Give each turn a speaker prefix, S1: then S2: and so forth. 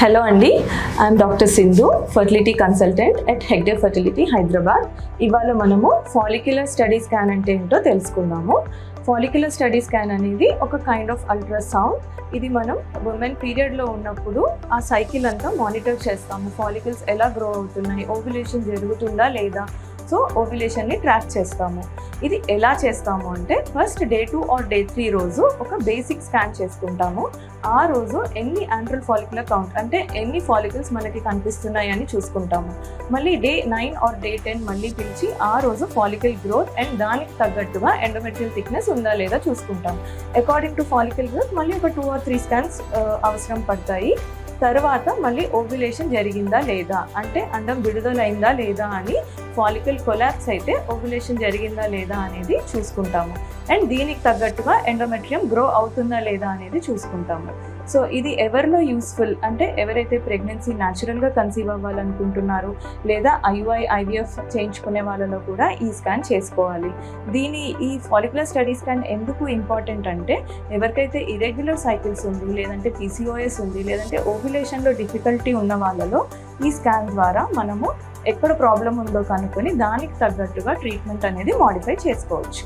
S1: Hello అండి, I'm doctor Sindhu, fertility consultant at Hegde fertility Hyderabad. ఇవాళ మనము ఫాలిక్యులర్ స్టడీ స్కాన్ అంటే ఏంటో తెలుసుకుందాము. ఫాలిక్యులర్ స్టడీ స్కాన్ అనేది ఒక కైండ్ ఆఫ్ అల్ట్రాసౌండ్. ఇది మనం ఉమెన్ పీరియడ్లో ఉన్నప్పుడు ఆ సైకిల్ అంతా మానిటర్ చేస్తాము. ఫాలికల్స్ ఎలా గ్రో అవుతున్నాయి, ఓవ్యులేషన్ జరుగుతుందా లేదా, సో ఓవ్యులేషన్ని ట్రాక్ చేస్తాము. ఇది ఎలా చేస్తాము అంటే ఫస్ట్ డే 2 ఆర్ డే 3 రోజు ఒక బేసిక్ స్కాన్ చేసుకుంటాము. ఆ రోజు ఎన్ని యాంట్రల్ ఫాలిక్యులర్ కౌంట్ అంటే ఎన్ని ఫాలికల్స్ మనకి కనిపిస్తున్నాయి అని చూసుకుంటాము. మళ్ళీ డే 9 ఆర్ డే 10 మళ్ళీ పిలిచి ఆ రోజు ఫాలికల్ గ్రోత్ అండ్ దానికి తగ్గట్టుగా ఎండోమెట్రియల్ థిక్నెస్ ఉందా లేదా చూసుకుంటాం. అకార్డింగ్ టు ఫాలికల్ గ్రోత్ మళ్ళీ ఒక 2 or 3 స్కాన్స్ అవసరం పడతాయి. తర్వాత మళ్ళీ ఓవ్యులేషన్ జరిగిందా లేదా అంటే అండం విడుదలైందా లేదా అని, ఫాలికల్ కొలాప్స్ అయితే ఓవ్యులేషన్ జరిగిందా లేదా అనేది చూసుకుంటాము. అండ్ దీనికి తగ్గట్టుగా ఎండోమెట్రియం గ్రో అవుతుందా లేదా అనేది చూసుకుంటాము. సో ఇది ఎవరిలో యూస్ఫుల్ అంటే ఎవరైతే ప్రెగ్నెన్సీ న్యాచురల్గా కన్సీవ్ అవ్వాలనుకుంటున్నారో లేదా IVF చేయించుకునే వాళ్ళలో కూడా ఈ స్కాన్ చేసుకోవాలి. ఈ ఫాలిక్యులర్ స్టడీ స్కాన్ ఎందుకు ఇంపార్టెంట్ అంటే ఎవరికైతే ఇరెగ్యులర్ సైకిల్స్ ఉంది, లేదంటే PCOS ఉంది, లేదంటే ఓవ్యులేషన్లో డిఫికల్టీ ఉన్న వాళ్ళలో ఈ స్కాన్ ద్వారా మనము ఎక్కడ ప్రాబ్లం ఉందో కనుక్కొని దానికి తగ్గట్టుగా ట్రీట్మెంట్ అనేది మాడిఫై చేసుకోవచ్చు.